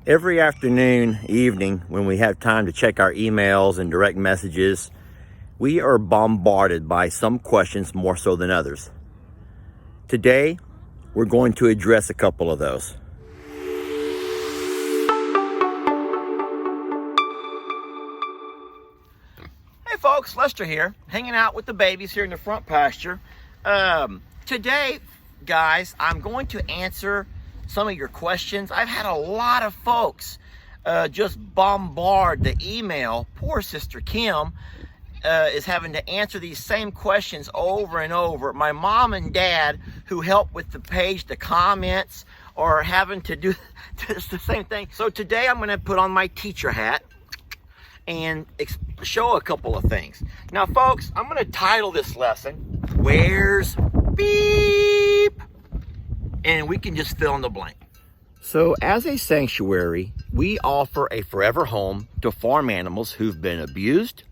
Every afternoon, evening, when we have time to check our emails and direct messages, we are bombarded by some questions more so than others. Today, we're going to address a couple of those. Hey folks, Lester here, hanging out with the babies here in the front pasture. Today, guys, I'm going to answer some of your questions. I've had a lot of folks just bombard the email. Poor Sister Kim is having to answer these same questions over and over. My mom and dad, who help with the page, the comments, are having to do just the same thing. So today I'm going to put on my teacher hat and show a couple of things. Now, folks, I'm going to title this lesson, Where's Beep? And we can just fill in the blank. So as a sanctuary, we offer a forever home to farm animals who've been abused,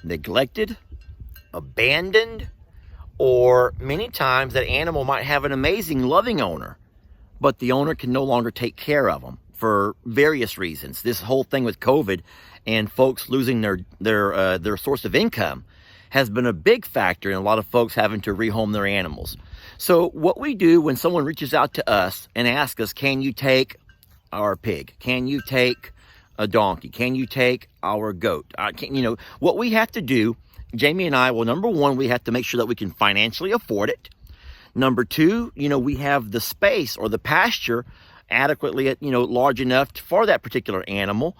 neglected, abandoned, or many times that animal might have an amazing, loving owner, but the owner can no longer take care of them for various reasons. This whole thing with COVID and folks losing their source of income has been a big factor in a lot of folks having to rehome their animals. So what we do when someone reaches out to us and asks us, can you take our pig? Can you take a donkey? Can you take our goat? What we have to do, Jamie and I, well, number one, we have to make sure that we can financially afford it. Number two, we have the space or the pasture adequately, large enough for that particular animal.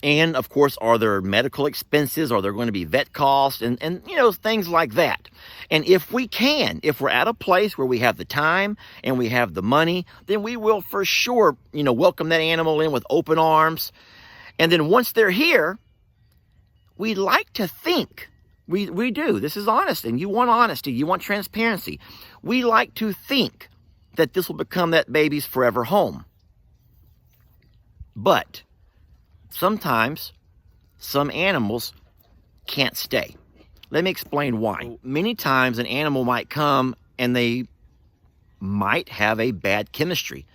And of course, are there medical expenses? Are there going to be vet costs and things like that? And if we're at a place where we have the time and we have the money, then we will for sure, welcome that animal in with open arms. And then once they're here, we like to think, we do, this is honest, and you want honesty, you want transparency. We like to think that this will become that baby's forever home. But sometimes some animals can't stay. Let me explain why. Many times an animal might come and they might have a bad chemistry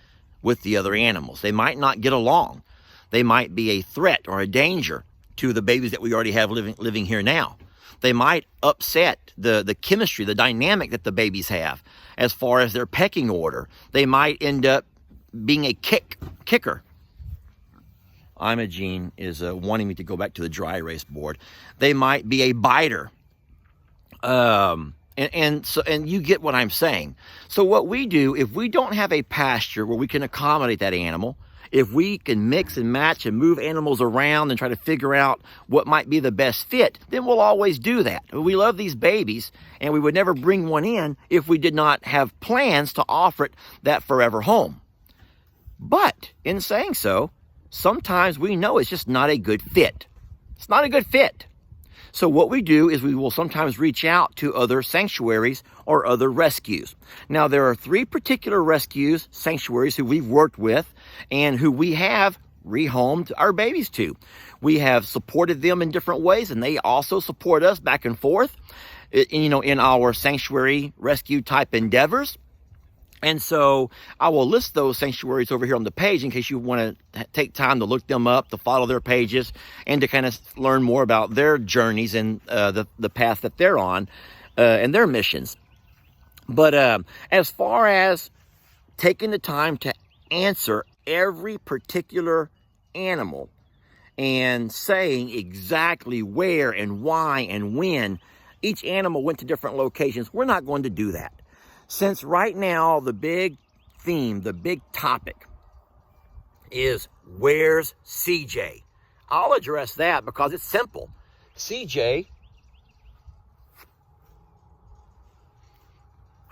with the other animals. They might not get along. They might be a threat or a danger to the babies that we already have living here now. They might upset the chemistry, the dynamic that the babies have as far as their pecking order. They might end up being a kicker. Imogene is wanting me to go back to the dry erase board. They might be a biter. And you get what I'm saying. So what we do, if we don't have a pasture where we can accommodate that animal, if we can mix and match and move animals around and try to figure out what might be the best fit, then we'll always do that. We love these babies, and we would never bring one in if we did not have plans to offer it that forever home. But in saying so, sometimes we know it's just not a good fit. It's not a good fit. So what we do is we will sometimes reach out to other sanctuaries or other rescues. Now, there are 3 particular rescues, sanctuaries, who we've worked with and who we have rehomed our babies to. We have supported them in different ways, and they also support us back and forth, in our sanctuary rescue type endeavors. And so I will list those sanctuaries over here on the page in case you want to take time to look them up, to follow their pages, and to kind of learn more about their journeys and the path that they're on and their missions. But as far as taking the time to answer every particular animal and saying exactly where and why and when each animal went to different locations, we're not going to do that. Since right now, the big theme, the big topic is where's CJ? I'll address that because it's simple. CJ,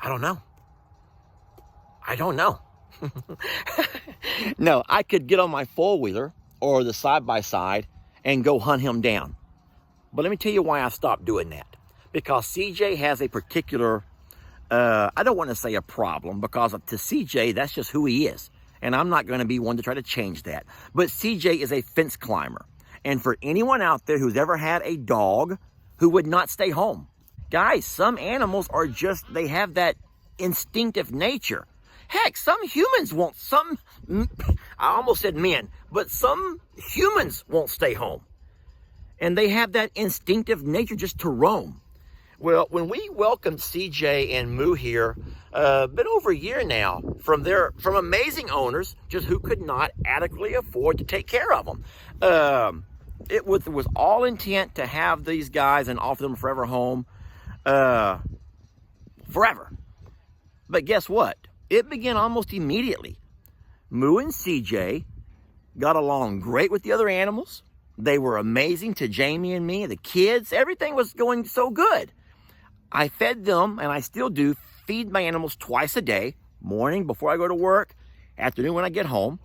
I don't know. No, I could get on my four-wheeler or the side-by-side and go hunt him down. But let me tell you why I stopped doing that. Because CJ has a particular I don't want to say a problem, because to CJ, that's just who he is. And I'm not going to be one to try to change that. But CJ is a fence climber. And for anyone out there who's ever had a dog who would not stay home, guys, some animals are just, they have that instinctive nature. Heck, some humans won't, I almost said men, but some humans won't stay home. And they have that instinctive nature just to roam. Well, when we welcomed CJ and Moo here, been over a year now, from amazing owners, just who could not adequately afford to take care of them. It was all intent to have these guys and offer them a forever home, forever. But guess what? It began almost immediately. Moo and CJ got along great with the other animals. They were amazing to Jamie and me, the kids. Everything was going so good. I fed them, and I still do, feed my animals twice a day, morning before I go to work, afternoon when I get home.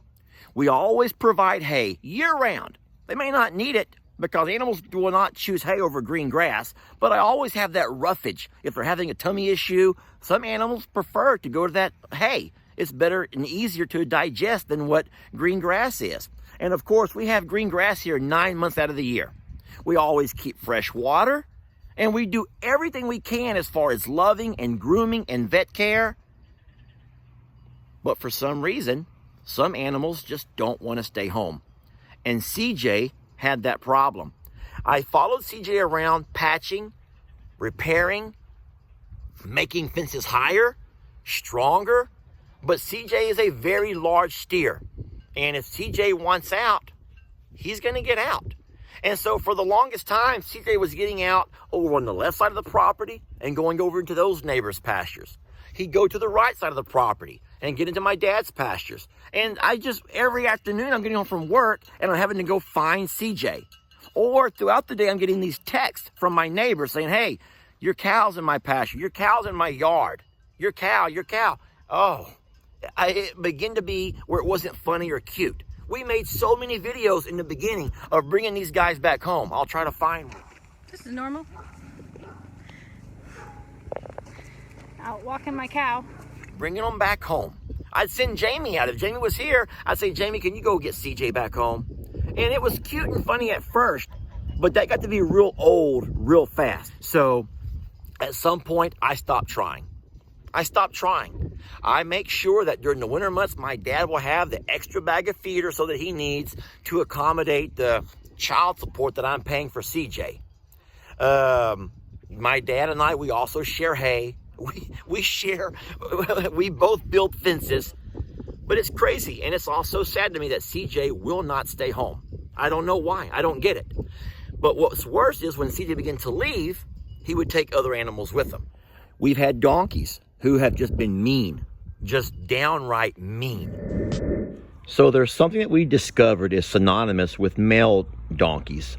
We always provide hay year-round. They may not need it because animals will not choose hay over green grass, but I always have that roughage. If they're having a tummy issue, some animals prefer to go to that hay. It's better and easier to digest than what green grass is. And of course, we have green grass here 9 months out of the year. We always keep fresh water, and we do everything we can as far as loving and grooming and vet care. But for some reason, some animals just don't want to stay home. And CJ had that problem. I followed CJ around patching, repairing, making fences higher, stronger. But CJ is a very large steer. And if CJ wants out, he's going to get out. And so for the longest time, CJ was getting out over on the left side of the property and going over into those neighbors' pastures. He'd go to the right side of the property and get into my dad's pastures. And every afternoon, I'm getting home from work and I'm having to go find CJ. Or throughout the day, I'm getting these texts from my neighbors saying, hey, your cow's in my pasture. Your cow's in my yard. Your cow. Oh, it began to be where it wasn't funny or cute. We made so many videos in the beginning of bringing these guys back home. I'll try to find one. This is normal. Out walking my cow. Bringing them back home. I'd send Jamie out. If Jamie was here, I'd say, Jamie, can you go get CJ back home? And it was cute and funny at first, but that got to be real old real fast. So at some point, I stopped trying. I make sure that during the winter months, my dad will have the extra bag of feeder so that he needs to accommodate the child support that I'm paying for CJ. My dad and I, we also share hay. We both build fences, but it's crazy. And it's also sad to me that CJ will not stay home. I don't know why. I don't get it. But what's worse is when CJ began to leave, he would take other animals with him. We've had donkeys who have just been mean, just downright mean. So there's something that we discovered is synonymous with male donkeys.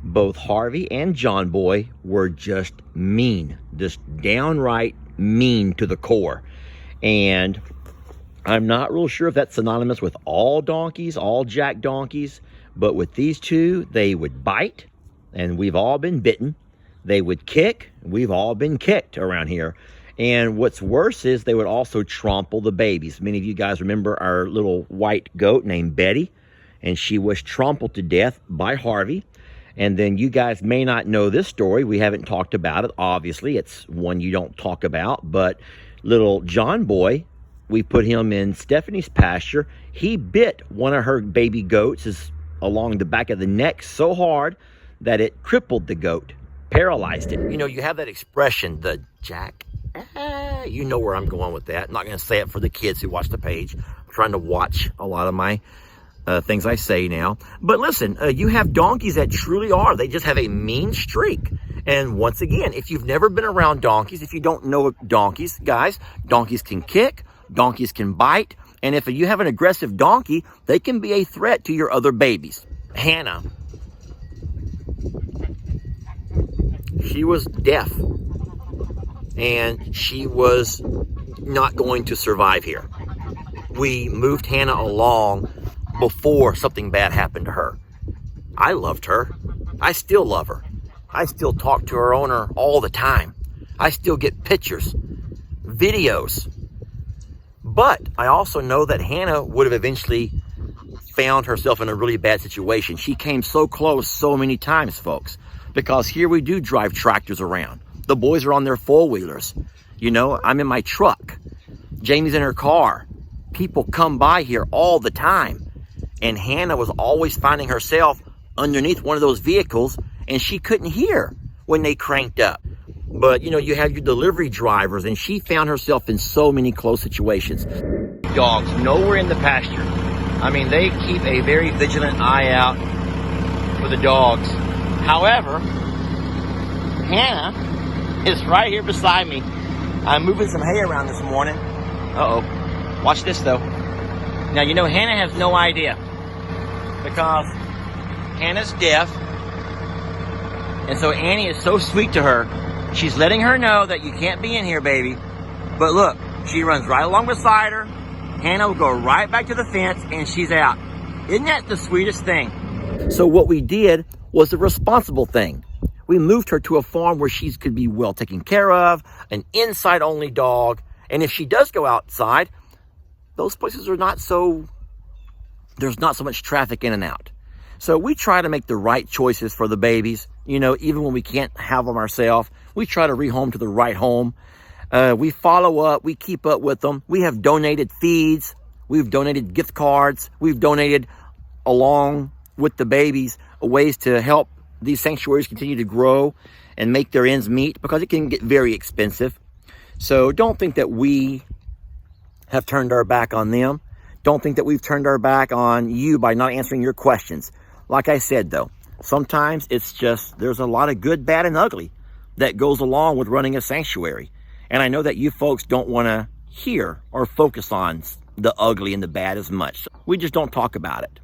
Both Harvey and John Boy were just mean, just downright mean to the core. And I'm not real sure if that's synonymous with all donkeys, all jack donkeys, but with these two, they would bite, and we've all been bitten. They would kick, we've all been kicked around here. And what's worse is they would also trample the babies. Many of you guys remember our little white goat named Betty, and she was trampled to death by Harvey. And then you guys may not know this story. We haven't talked about it. Obviously, it's one you don't talk about. But little John Boy, we put him in Stephanie's pasture. He bit one of her baby goats along the back of the neck so hard that it crippled the goat, paralyzed it. You know, you have that expression, the jack. You know where I'm going with that. I'm not going to say it for the kids who watch the page. I'm trying to watch a lot of my things I say now. But listen, you have donkeys that truly are. They just have a mean streak. And once again, if you've never been around donkeys, if you don't know donkeys, guys, donkeys can kick, donkeys can bite. And if you have an aggressive donkey, they can be a threat to your other babies. Hannah, she was deaf. And she was not going to survive here. We moved Hannah along before something bad happened to her. I loved her. I still love her. I still talk to her owner all the time. I still get pictures, videos. But I also know that Hannah would have eventually found herself in a really bad situation. She came so close so many times, folks, because here we do drive tractors around. The boys are on their four-wheelers. You know, I'm in my truck. Jamie's in her car. People come by here all the time. And Hannah was always finding herself underneath one of those vehicles, and she couldn't hear when they cranked up. But, you know, you have your delivery drivers, and she found herself in so many close situations. Dogs nowhere in the pasture. I mean, they keep a very vigilant eye out for the dogs. However, Hannah is right here beside me. I'm moving some hay around this morning. Uh-oh. Watch this, though. Now, you know, Hannah has no idea because Hannah's deaf. And so Annie is so sweet to her. She's letting her know that you can't be in here, baby. But look, she runs right along beside her. Hannah will go right back to the fence and she's out. Isn't that the sweetest thing? So what we did was the responsible thing. We moved her to a farm where she could be well taken care of, an inside-only dog. And if she does go outside, those places are not so, there's not so much traffic in and out. So we try to make the right choices for the babies. You know, even when we can't have them ourselves, we try to rehome to the right home. We follow up, we keep up with them. We have donated feeds. We've donated gift cards. We've donated, along with the babies, ways to help these sanctuaries continue to grow and make their ends meet, because it can get very expensive. So don't think that we have turned our back on them. Don't think that we've turned our back on you by not answering your questions. Like I said, though, sometimes it's just, there's a lot of good, bad, and ugly that goes along with running a sanctuary. And I know that you folks don't want to hear or focus on the ugly and the bad as much. We just don't talk about it.